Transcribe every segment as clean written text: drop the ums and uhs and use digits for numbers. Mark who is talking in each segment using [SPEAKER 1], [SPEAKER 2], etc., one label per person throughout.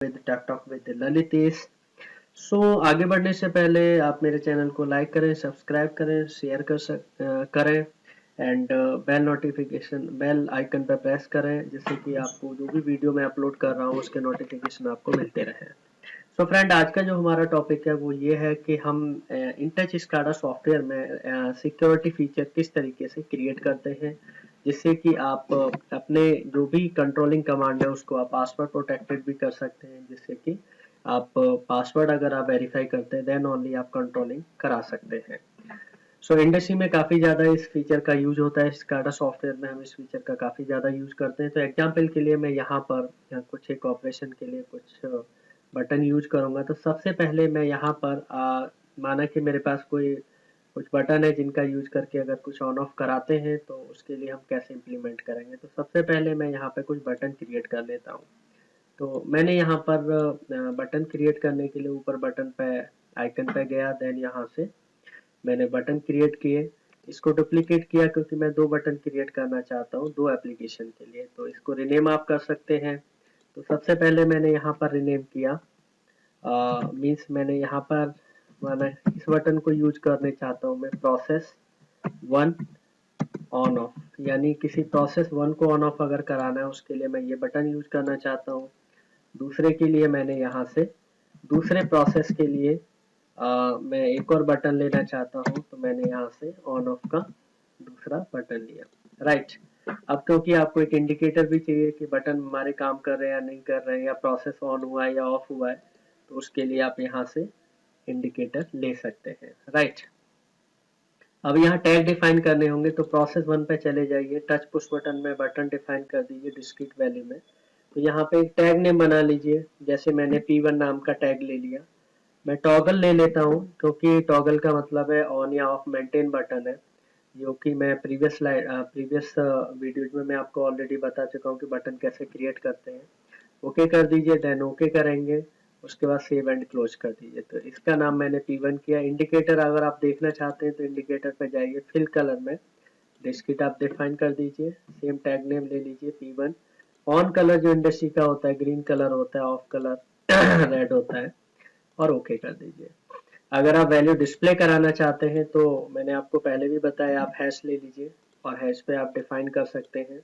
[SPEAKER 1] With tech talk with Lalitesh. आगे बढ़ने से पहले आप मेरे चैनल को लाइक करें, सब्सक्राइब करें, शेयर करें एंड बेल आइकन पर प्रेस करें, जिससे कि आपको जो भी वीडियो मैं अपलोड कर रहा हूँ उसके नोटिफिकेशन आपको मिलते रहे। फ्रेंड, आज का जो हमारा टॉपिक है वो ये है कि हम इंटच स्काडा सॉफ्टवेयर में सिक्योरिटी फीचर किस तरीके से क्रिएट करते हैं, जिससे कि आप अपने जो भी कंट्रोलिंग कमांड है उसको आप पासवर्ड प्रोटेक्टेड भी कर सकते हैं, जिससे कि आप पासवर्ड अगर आप वेरीफाई करते हैं देन ओनली आप कंट्रोलिंग करा सकते हैं। इंडस्ट्री में काफ़ी ज़्यादा इस फीचर का यूज होता है। स्काडा सॉफ्टवेयर में हम इस फीचर का काफ़ी ज़्यादा यूज करते हैं। तो एग्जाम्पल के लिए मैं यहाँ पर कुछ एक ऑपरेशन के लिए कुछ बटन यूज करूँगा। तो सबसे पहले मैं यहाँ पर माना कि मेरे पास कोई कुछ बटन है जिनका यूज करके अगर कुछ ऑन ऑफ कराते हैं तो उसके लिए हम कैसे इम्प्लीमेंट करेंगे। तो सबसे पहले मैं यहाँ पे कुछ बटन क्रिएट कर लेता हूँ। तो मैंने यहाँ पर बटन क्रिएट करने के लिए ऊपर बटन पे आइकन पे गया, देन यहाँ से मैंने बटन क्रिएट किए, इसको डुप्लीकेट किया क्योंकि मैं दो बटन क्रिएट करना चाहता हूँ दो एप्लीकेशन के लिए। तो इसको रिनेम आप कर सकते हैं। तो सबसे पहले मैंने यहाँ पर रिनेम किया, मीन्स मैंने यहाँ पर माना इस बटन को यूज करने चाहता हूँ मैं प्रोसेस वन ऑन ऑफ, यानी किसी प्रोसेस वन को ऑन ऑफ अगर कराना है उसके लिए मैं ये बटन यूज करना चाहता हूँ। दूसरे के लिए मैंने यहाँ से दूसरे प्रोसेस के लिए मैं एक और बटन लेना चाहता हूँ, तो मैंने यहाँ से ऑन ऑफ का दूसरा बटन लिया। राइट, अब क्योंकि आपको एक इंडिकेटर भी चाहिए कि बटन हमारे काम कर रहे हैं या नहीं कर रहे हैं, या प्रोसेस ऑन हुआ है या ऑफ हुआ है, तो उसके लिए आप यहाँ से इंडिकेटर ले सकते हैं। राइट, अब यहाँ टैग डिफाइन करने होंगे। तो प्रोसेस वन पे चले जाइए, टच पुश बटन में बटन डिफाइन कर दीजिए डिस्क्रीट वैल्यू में। तो यहाँ पे एक टैग नेम बना लीजिए, जैसे मैंने P1 नाम का टैग ले लिया। मैं टॉगल ले लेता हूँ क्योंकि टॉगल का मतलब है ऑन या ऑफ मेंटेन बटन है, जो कि मैं प्रीवियस वीडियोज में मैं आपको ऑलरेडी बता चुका हूँ कि बटन कैसे क्रिएट करते हैं। ओके कर दीजिए, देन ओके करेंगे, उसके बाद सेव एंड क्लोज कर दीजिए। तो इसका नाम मैंने P1 किया। इंडिकेटर अगर आप देखना चाहते हैं तो इंडिकेटर पे जाइए, फिल कलर में डिस्क्रीट आप डिफाइन कर दीजिए, सेम टैग नेम ले लीजिए P1। ऑन कलर जो इंडस्ट्री का होता है ग्रीन कलर होता है, ऑफ कलर रेड होता है, और ओके कर दीजिए। अगर आप वैल्यू डिस्प्ले कराना चाहते हैं तो मैंने आपको पहले भी बताया, आप हैश ले लीजिए और हैश पे आप डिफाइन कर सकते हैं।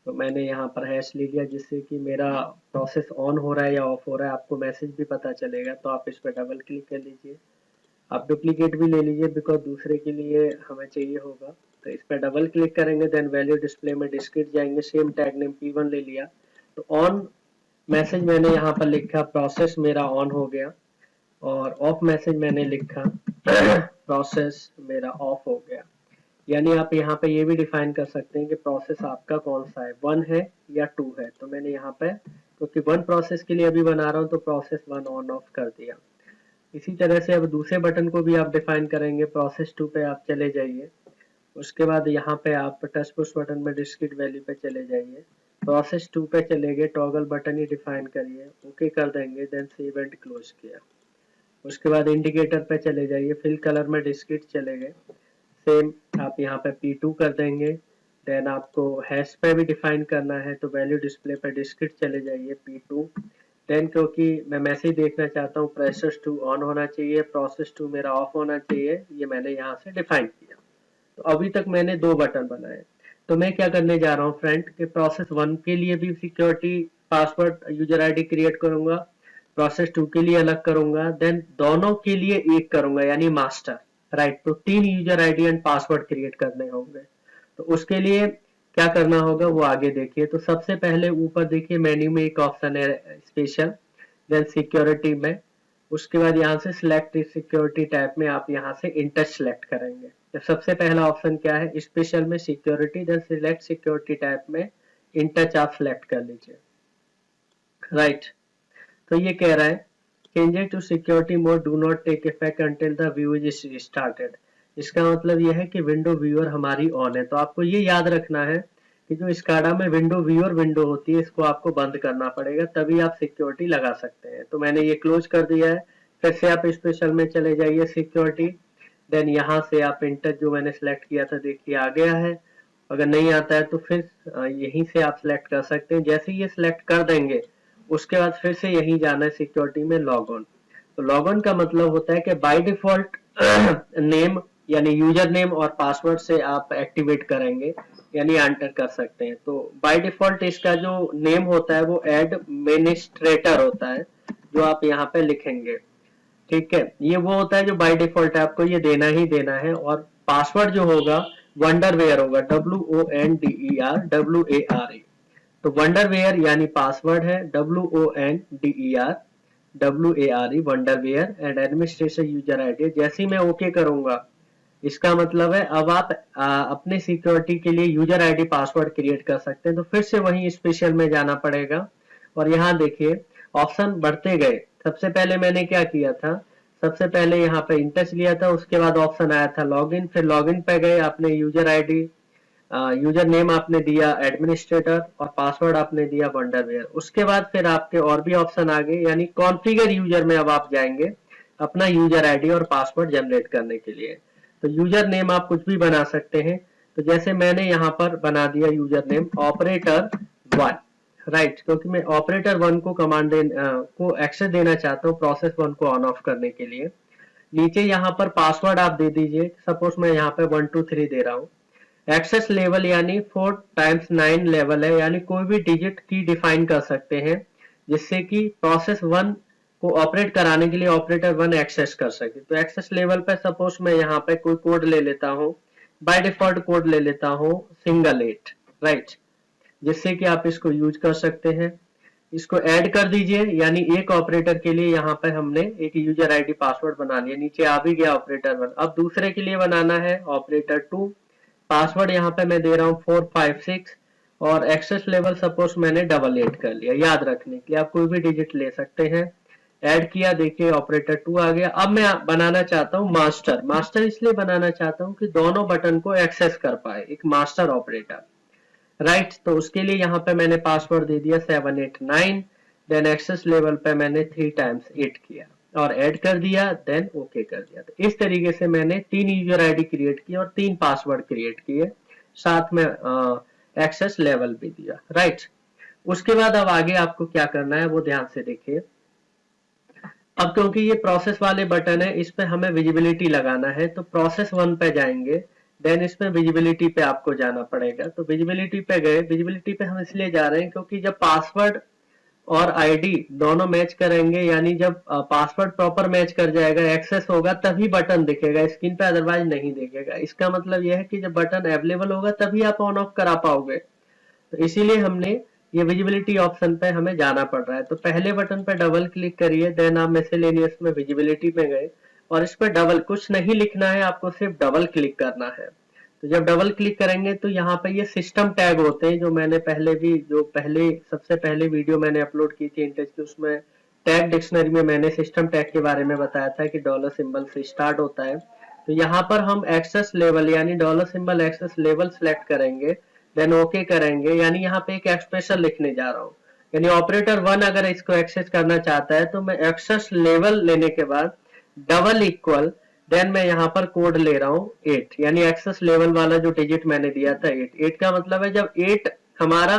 [SPEAKER 1] तो मैंने यहाँ पर हैश ले लिया, जिससे कि मेरा प्रोसेस ऑन हो रहा है या ऑफ हो रहा है आपको मैसेज भी पता चलेगा। तो आप इस पर डबल क्लिक कर लीजिए, आप डुप्लीकेट भी ले लीजिए बिकॉज दूसरे के लिए हमें चाहिए होगा। तो इस पर डबल क्लिक करेंगे, देन वैल्यू डिस्प्ले में डिस्क्रीट जाएंगे, सेम टैग नेम P1 ले लिया। तो ऑन मैसेज मैंने यहाँ पर लिखा प्रोसेस मेरा ऑन हो गया, और ऑफ मैसेज मैंने लिखा प्रोसेस मेरा ऑफ हो गया। यानी आप यहाँ पे ये भी डिफाइन कर सकते हैं कि प्रोसेस आपका कौन सा है, वन है या टू है। तो मैंने यहाँ पे क्योंकि वन प्रोसेस के लिए अभी बना रहा हूँ तो प्रोसेस वन ऑन ऑफ कर दिया। इसी तरह से अब दूसरे बटन को भी आप डिफाइन करेंगे, प्रोसेस टू पे आप चले जाइए, उसके बाद यहाँ पे आप टच पुश बटन में डिस्क्रीट वैल्यू पे चले जाइए, प्रोसेस टू पे चले गए, टॉगल बटन ही डिफाइन करिए, ओके कर देंगे, देन सेव एंड क्लोज किया। उसके बाद इंडिकेटर पे चले जाइए, फिल कलर में डिस्क्रीट चले गए, सेम आप यहाँ पे P2 कर देंगे। देन आपको हैश पे भी डिफाइन करना है, तो वैल्यू डिस्प्ले पे डिस्क्रीट चले जाइए P2। देन क्योंकि मैं मैसेज देखना चाहता हूँ प्रोसेस 2 ऑन होना चाहिए, प्रोसेस 2 मेरा ऑफ होना चाहिए, ये मैंने यहाँ से डिफाइन किया। तो अभी तक मैंने दो बटन बनाए। तो मैं क्या करने जा रहा हूँ फ्रेंड कि प्रोसेस 1 के लिए भी security password user ID create करूंगा, प्रोसेस 2 के लिए अलग करूंगा, देन दोनों के लिए एक करूंगा यानी मास्टर। राइट, तो तीन user ID and password create करने होंगे। तो उसके लिए क्या करना होगा वो आगे देखिए। तो सबसे पहले ऊपर देखिए मेन्यू में एक ऑप्शन है स्पेशल, देन सिक्योरिटी में, उसके बाद यहाँ से सिलेक्ट सिक्योरिटी टाइप में आप यहाँ से इंटच सेलेक्ट करेंगे। तो सबसे पहला ऑप्शन क्या है, स्पेशल में security, then select security type में इंटच आप सिलेक्ट कर लीजिए। राइट, तो ये कह रहा है changes to security mode do not take effect until the view is started. इसका मतलब यह है कि विंडो व्यूअर हमारी ऑन है। तो आपको ये याद रखना है कि जो स्काडा में विंडो व्यूअर विंडो होती है इसको आपको बंद करना पड़ेगा, तभी आप सिक्योरिटी लगा सकते हैं। तो मैंने ये क्लोज कर दिया है। फिर से आप स्पेशल में चले जाइए सिक्योरिटी, देन यहाँ से आप इंटर जो मैंने सेलेक्ट किया था देखिए आ गया है। अगर नहीं आता है तो फिर यहीं से आप सिलेक्ट कर सकते हैं। जैसे ही ये सिलेक्ट कर देंगे उसके बाद फिर से यहीं जाना है सिक्योरिटी में लॉग ऑन। तो लॉग ऑन का मतलब होता है कि बाय डिफॉल्ट नेम यानी यूजर नेम और पासवर्ड से आप एक्टिवेट करेंगे यानी एंटर कर सकते हैं। तो बाय डिफॉल्ट इसका जो नेम होता है वो एडमिनिस्ट्रेटर होता है, जो आप यहाँ पे लिखेंगे। ठीक है, ये वो होता है जो बाय डिफॉल्ट है, आपको ये देना ही देना है। और पासवर्ड जो होगा वंडरवेयर होगा, WONDER तो वंडरवेयर यानी पासवर्ड है, WONDER Wonderware and administration user ID. जैसे ही मैं ओके करूंगा, इसका मतलब है अब आप अपने सिक्योरिटी के लिए यूजर आईडी पासवर्ड क्रिएट कर सकते हैं। तो फिर से वही स्पेशल में जाना पड़ेगा और यहाँ देखिए ऑप्शन बढ़ते गए। सबसे पहले मैंने क्या किया था, सबसे पहले यहाँ पे इंटच लिया था, उसके बाद ऑप्शन आया था लॉगिन, फिर लॉगिन पे गए, आपने यूजर आईडी यूजर नेम आपने दिया एडमिनिस्ट्रेटर और पासवर्ड आपने दिया वंडरवेयर। उसके बाद फिर आपके और भी ऑप्शन आ गए, यानी कॉन्फ़िगर यूजर में अब आप जाएंगे अपना यूजर आईडी और पासवर्ड जनरेट करने के लिए। तो यूजर नेम आप कुछ भी बना सकते हैं। तो जैसे मैंने यहाँ पर बना दिया यूजर नेम ऑपरेटर 1, राइट, क्योंकि मैं ऑपरेटर 1 को को एक्सेस देना चाहता हूँ प्रोसेस 1 को ऑन ऑफ करने के लिए। नीचे यहाँ पर पासवर्ड आप दे दीजिए, सपोज मैं यहाँ पे 1 2 3 दे रहा हूँ। एक्सेस लेवल यानी 4 टाइम्स 9 लेवल है, यानी कोई भी डिजिट की डिफाइन कर सकते हैं जिससे कि प्रोसेस 1 को ऑपरेट कराने के लिए ऑपरेटर 1 एक्सेस कर सके। तो एक्सेस लेवल पे सपोज मैं यहाँ पे कोई कोड ले लेता हूँ, बाय डिफॉल्ट कोड ले लेता हूँ #8, राइट, जिससे कि आप इसको यूज कर सकते हैं। इसको ऐड कर दीजिए, यानी एक ऑपरेटर के लिए यहाँ पे हमने एक यूजर आईडी पासवर्ड बना लिया, नीचे आ भी गया ऑपरेटर 1। अब दूसरे के लिए बनाना है ऑपरेटर 2, पासवर्ड यहाँ पे मैं दे रहा हूँ 456 और एक्सेस लेवल सपोज मैंने 88 कर लिया। याद रखने के लिए आप कोई भी डिजिट ले सकते हैं। ऐड किया, देखिए ऑपरेटर 2 आ गया। अब मैं बनाना चाहता हूँ मास्टर। मास्टर इसलिए बनाना चाहता हूँ कि दोनों बटन को एक्सेस कर पाए, एक मास्टर ऑपरेटर, राइट। तो उसके लिए यहाँ पे मैंने पासवर्ड दे दिया 789, देन एक्सेस लेवल पे मैंने 3 टाइम्स 8 किया और ऐड कर दिया, देन ओके कर दिया। तो इस तरीके से मैंने 3 यूजर आईडी क्रिएट की और 3 पासवर्ड क्रिएट किए, साथ में एक्सेस लेवल भी दिया, राइट। उसके बाद अब आगे आपको क्या करना है वो ध्यान से देखिए। अब क्योंकि ये प्रोसेस वाले बटन है, इस पे हमें विजिबिलिटी लगाना है, तो प्रोसेस 1 पे जाएंगे, देन इसमें विजिबिलिटी पे आपको जाना पड़ेगा। तो विजिबिलिटी पे गए, विजिबिलिटी पे हम इसलिए जा रहे हैं क्योंकि जब पासवर्ड और आईडी दोनों मैच करेंगे, यानी जब पासवर्ड प्रॉपर मैच कर जाएगा, एक्सेस होगा, तभी बटन दिखेगा स्क्रीन पे, अदरवाइज नहीं दिखेगा। इसका मतलब यह है कि जब बटन अवेलेबल होगा तभी आप ऑन ऑफ करा पाओगे। तो इसीलिए हमने ये विजिबिलिटी ऑप्शन पे हमें जाना पड़ रहा है। तो पहले बटन पे डबल क्लिक करिए, देन आप मिसेलेनियस में विजिबिलिटी में गए और इस पर डबल कुछ नहीं लिखना है, आपको सिर्फ डबल क्लिक करना है। तो जब डबल क्लिक करेंगे तो यहाँ पे ये सिस्टम टैग होते हैं, जो मैंने पहले भी सबसे पहले वीडियो मैंने अपलोड की थी इंटेज की, उसमें टैग डिक्शनरी में मैंने सिस्टम टैग के बारे में बताया था कि डॉलर सिंबल से स्टार्ट होता है। तो यहाँ पर हम एक्सेस लेवल यानी dollar symbol access level select करेंगे, देन ओके करेंगे, यानी यहाँ पे एक एक्सप्रेशन लिखने जा रहा हूँ। यानी ऑपरेटर 1 अगर इसको एक्सेस करना चाहता है तो मैं एक्सेस लेवल लेने के बाद डबल इक्वल, देन मैं यहाँ पर कोड ले रहा हूँ 8, यानी एक्सेस लेवल वाला जो डिजिट मैंने दिया था 8 का मतलब है जब 8 हमारा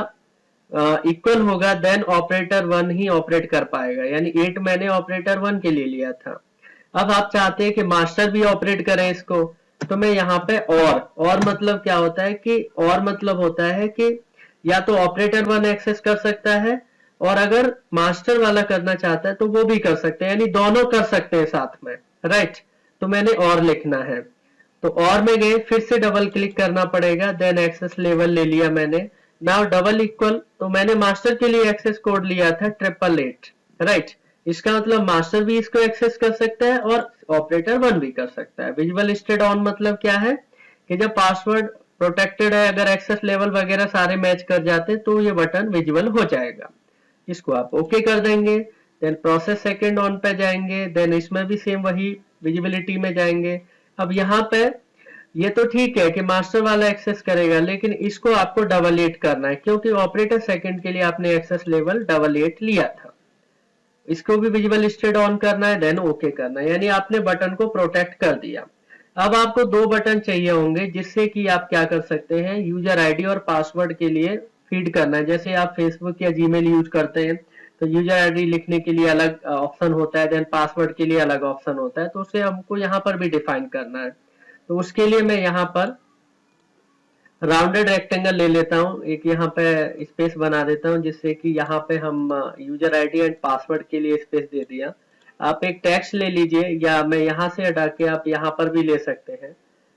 [SPEAKER 1] इक्वल होगा देन ऑपरेटर 1 ही ऑपरेट कर पाएगा, यानी 8 मैंने ऑपरेटर 1 के लिए लिया था। अब आप चाहते हैं कि मास्टर भी ऑपरेट करें इसको, तो मैं यहाँ पे और मतलब क्या होता है कि और मतलब होता है कि या तो ऑपरेटर 1 एक्सेस कर सकता है और अगर मास्टर वाला करना चाहता है तो वो भी कर सकते हैं, यानी दोनों कर सकते हैं साथ में, राइट। तो मैंने और लिखना है, तो और में गए, फिर से डबल क्लिक करना पड़ेगा, देन एक्सेस लेवल ले लिया मैंने। नाउ डबल इक्वल, तो मैंने मास्टर के लिए एक्सेस कोड लिया था 888, राइट। इसका मतलब मास्टर भी इसको एक्सेस कर सकता है और ऑपरेटर 1 भी कर सकता है। विजुअल स्टेट ऑन मतलब क्या है कि जब पासवर्ड प्रोटेक्टेड है, अगर एक्सेस लेवल वगैरह सारे मैच कर जाते हैं तो ये बटन विजुअल हो जाएगा। इसको आप ओके कर देंगे, देन प्रोसेस सेकंड ऑन पे जाएंगे, देन इसमें भी सेम वही विजिबिलिटी में जाएंगे। अब यहाँ पे ये तो ठीक है कि मास्टर वाला एक्सेस करेगा, लेकिन इसको आपको 88 करना है क्योंकि ऑपरेटर सेकंड के लिए आपने एक्सेस लेवल 88 लिया था। इसको भी विजुअल स्टेट ऑन करना है, देन ओके करना है, यानी आपने बटन को प्रोटेक्ट कर दिया। अब आपको 2 बटन चाहिए होंगे जिससे कि आप क्या कर सकते हैं, यूजर आईडी और पासवर्ड के लिए फीड करना है। जैसे आप फेसबुक या जीमेल यूज करते हैं तो यूजर आईडी लिखने के लिए अलग ऑप्शन होता है, देन पासवर्ड के लिए अलग ऑप्शन होता है, तो उसे हमको यहाँ पर भी डिफाइन करना है। तो उसके लिए मैं यहाँ पर राउंडेड रेक्टेंगल ले लेता हूँ, एक यहाँ पे स्पेस बना देता हूँ, जिससे कि यहाँ पे हम यूजर आईडी एंड पासवर्ड के लिए स्पेस दे दिया। आप एक टेक्स्ट ले लीजिए, या मैं यहाँ से हटा के आप यहाँ पर भी ले सकते हैं,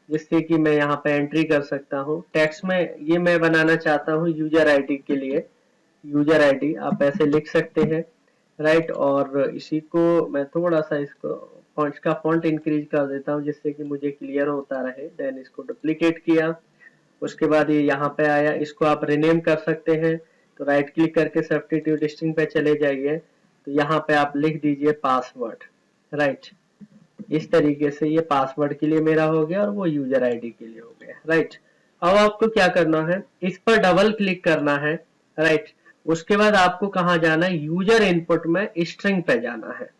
[SPEAKER 1] जिससे कि मैं यहाँ पे एंट्री कर सकता हूँ टेक्स्ट में। ये मैं बनाना चाहता हूँ यूजर आईडी के लिए, यूजर आईडी आप ऐसे लिख सकते हैं, राइट। और इसी को मैं थोड़ा सा इसको फॉन्ट का फॉन्ट इंक्रीज कर देता हूँ, जिससे कि मुझे क्लियर होता रहे। देन इसको डुप्लीकेट किया, उसके बाद ये यहाँ पे आया, इसको आप रिनेम कर सकते हैं। तो राइट क्लिक करके सब्स्टिट्यूट स्ट्रिंग पे चले जाइए, तो यहाँ पे आप लिख दीजिए पासवर्ड, राइट। इस तरीके से ये पासवर्ड के लिए मेरा हो गया और वो यूजर आईडी के लिए हो गया, राइट। अब आपको क्या करना है, इस पर डबल क्लिक करना है, राइट। उसके बाद आपको कहाँ जाना है, यूजर इनपुट में स्ट्रिंग पे जाना है।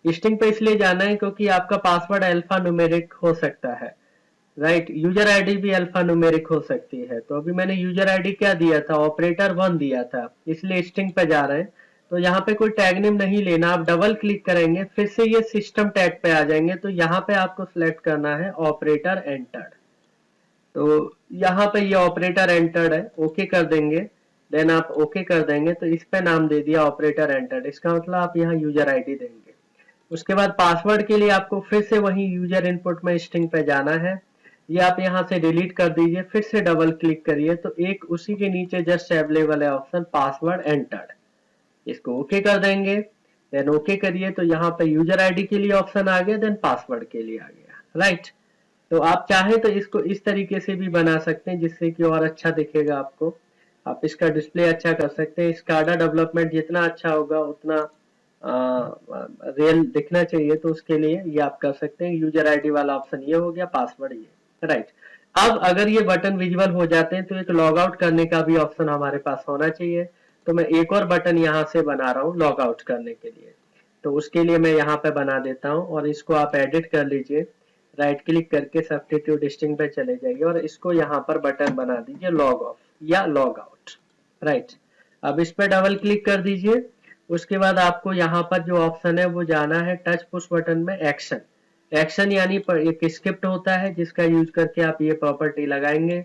[SPEAKER 1] स्ट्रिंग पे इसलिए जाना है क्योंकि आपका पासवर्ड अल्फा न्यूमेरिक हो सकता है, राइट। यूजर आईडी भी अल्फा न्यूमेरिक हो सकती है। तो अभी मैंने यूजर आईडी क्या दिया था, ऑपरेटर 1 दिया था, इसलिए स्ट्रिंग पे जा रहे हैं। तो यहाँ पे कोई टैग नेम नहीं लेना, आप डबल क्लिक करेंगे, फिर से ये सिस्टम टैग पे आ जाएंगे। तो यहाँ पे आपको सिलेक्ट करना है ऑपरेटर एंटर्ड। तो यहाँ पे ये ऑपरेटर एंटर्ड है, ओके कर देंगे। देन आप ओके कर देंगे, तो इस पे नाम दे दिया ऑपरेटर एंटर्ड। इसका मतलब आप यहाँ यूजर आईडी देंगे। उसके बाद पासवर्ड के लिए आपको फिर से वही यूजर इनपुट में स्ट्रिंग पे जाना है। ये आप यहाँ से डिलीट कर दीजिए, फिर से डबल क्लिक करिए, तो एक उसी के नीचे जस्ट अवेलेबल है ऑप्शन पासवर्ड एंटर्ड, इसको ओके कर देंगे। देन ओके करिए, तो यहाँ पे यूजर आईडी के लिए ऑप्शन आ गया, देन पासवर्ड के लिए आ गया, राइट। तो आप चाहे तो इसको इस तरीके से भी बना सकते हैं, जिससे कि और अच्छा दिखेगा आपको। आप इसका डिस्प्ले अच्छा कर सकते हैं। स्काडा डेवलपमेंट जितना अच्छा होगा उतना रियल दिखना चाहिए, तो उसके लिए ये आप कर सकते हैं। यूजर आईडी वाला ऑप्शन ये हो गया, पासवर्ड ये, राइट। अब अगर ये बटन विजिबल हो जाते हैं तो एक लॉग आउट करने का भी ऑप्शन हमारे पास होना चाहिए। तो मैं एक और बटन यहाँ से बना रहा हूँ लॉग आउट करने के लिए। तो उसके लिए मैं यहाँ पे बना देता हूँ, और इसको आप एडिट कर लीजिए। राइट क्लिक करके सब्स्टिट्यूट स्ट्रिंग पे चले जाइए, और इसको यहाँ पर बटन बना दीजिए लॉग ऑफ या लॉग आउट, राइट। अब इस पे डबल क्लिक कर दीजिए। उसके बाद आपको यहाँ पर जो ऑप्शन है वो जाना है टच पुश बटन में एक्शन। एक्शन यानी एक स्क्रिप्ट होता है जिसका यूज करके आप ये प्रॉपर्टी लगाएंगे।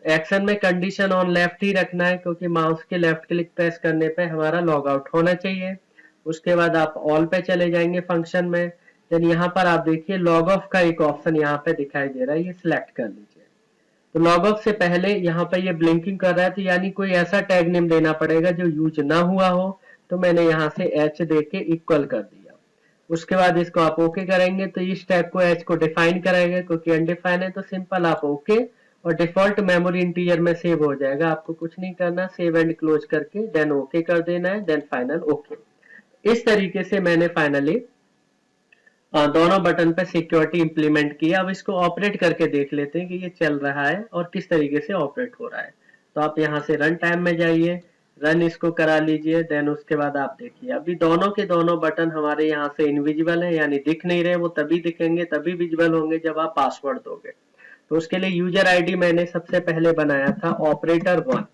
[SPEAKER 1] एक्शन में कंडीशन ऑन लेफ्ट ही रखना है, क्योंकि माउस के लेफ्ट क्लिक प्रेस करने पे हमारा लॉग आउट होना चाहिए। उसके बाद आप ऑल पे चले जाएंगे फंक्शन में। देन यहाँ पर आप देखिए लॉग ऑफ का एक ऑप्शन यहाँ पे दिखाई दे रहा है, ये सिलेक्ट कर लीजिए। तो लॉग ऑफ से पहले यहाँ पे ये ब्लिंकिंग कर रहा है, तो यानी कोई ऐसा टैग नेम देना पड़ेगा जो यूज ना हुआ हो। तो मैंने यहाँ से एच दे के इक्वल कर दिया। उसके बाद इसको आप ओके करेंगे, तो इस टैग को एच को डिफाइन करेंगे, क्योंकि अनडिफाइन है तो सिंपल आप ओके, और डिफॉल्ट मेमोरी इंटीजर में सेव हो जाएगा। आपको कुछ नहीं करना, सेव एंड क्लोज करके देन ओके कर देना है, देन फाइनल ओके। इस तरीके से मैंने फाइनली दोनों बटन पे सिक्योरिटी इंप्लीमेंट किया। अब इसको ऑपरेट करके देख लेते हैं कि ये चल रहा है और किस तरीके से ऑपरेट हो रहा है। तो आप यहाँ से रन टाइम में जाइए, रन इसको करा लीजिए। देन उसके बाद आप देखिए अभी दोनों के दोनों बटन हमारे यहाँ से इनविजिबल है, यानी दिख नहीं रहे। वो तभी दिखेंगे, तभी विजिबल होंगे जब आप पासवर्ड दोगे। तो उसके लिए यूजर आईडी मैंने सबसे पहले बनाया था ऑपरेटर 1,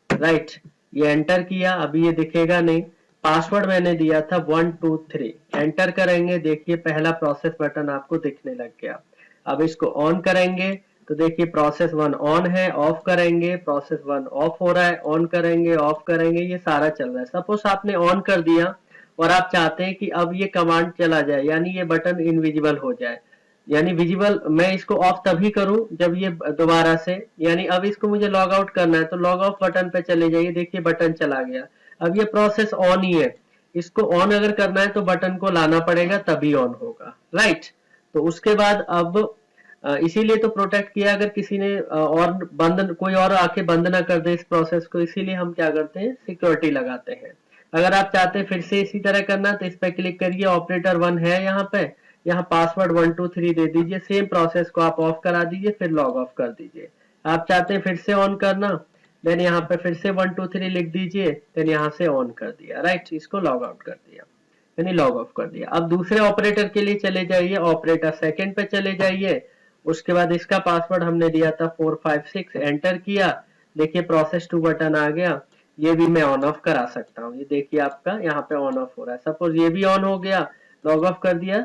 [SPEAKER 1] राइट। ये एंटर किया, अभी ये दिखेगा नहीं। पासवर्ड मैंने दिया था 1 2 3, एंटर करेंगे, देखिए पहला प्रोसेस बटन आपको दिखने लग गया। अब इसको ऑन करेंगे, तो देखिए प्रोसेस 1 ऑन है। ऑफ करेंगे, प्रोसेस 1 ऑफ हो रहा है। ऑन करेंगे, ऑफ करेंगे, ये सारा चल रहा है। सपोज आपने ऑन कर दिया और आप चाहते हैं कि अब ये कमांड चला जाए, यानी ये बटन इनविजिबल हो जाए, यानी विजिबल। मैं इसको ऑफ तभी करूं जब ये दोबारा से, यानी अब इसको मुझे लॉग आउट करना है, तो लॉग ऑफ बटन पे चले जाइए, देखिए बटन चला गया। अब ये प्रोसेस ऑन ही है, इसको ऑन अगर करना है तो बटन को लाना पड़ेगा, तभी ऑन होगा, राइट। तो उसके बाद अब इसीलिए तो प्रोटेक्ट किया, अगर किसी ने और बंद, कोई और आके बंद ना कर दे इस प्रोसेस को, इसीलिए हम क्या करते हैं, सिक्योरिटी लगाते हैं। अगर आप चाहते हैं फिर से इसी तरह करना, तो इस पे क्लिक करिए, ऑपरेटर 1 है यहाँ पे, यहाँ पासवर्ड 1 2 3 दे दीजिए। सेम प्रोसेस को आप ऑफ करा दीजिए, फिर लॉग ऑफ कर दीजिए। आप चाहते हैं फिर से ऑन करना, देन यहाँ पे फिर से 1 2 3 लिख दीजिए, देन यहाँ से ऑन कर दिया, राइट। इसको लॉग आउट कर दिया, यानी लॉग ऑफ कर दिया। अब दूसरे ऑपरेटर के लिए चले जाइए, ऑपरेटर सेकंड पे चले जाइए। उसके बाद इसका पासवर्ड हमने दिया था 4 5 6, एंटर किया, देखिए प्रोसेस 2 बटन आ गया। ये भी मैं ऑन ऑफ करा सकता हूँ। ये देखिए आपका यहाँ पे ऑन ऑफ हो रहा है। सपोज ये भी ऑन हो गया, लॉग ऑफ कर दिया,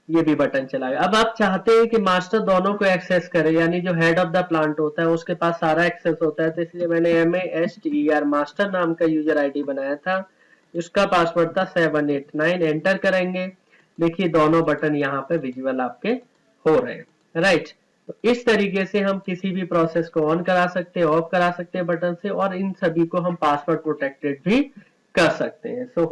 [SPEAKER 1] ये भी बटन चला गया। अब आप चाहते हैं कि मास्टर दोनों को एक्सेस करे, यानी जो हेड ऑफ द प्लांट होता है उसके पास सारा एक्सेस होता है, तो इसलिए मैंने MASTER मास्टर नाम का यूजर आईडी बनाया था। इसका पासवर्ड था 789। एंटर करेंगे, देखिए दोनों बटन यहाँ पे विजुअल आपके हो रहे हैं, राइट। तो इस तरीके से हम किसी भी प्रोसेस को ऑन करा सकते हैं, ऑफ करा सकते हैं बटन से, और इन सभी को हम पासवर्ड प्रोटेक्टेड भी कर सकते हैं। सो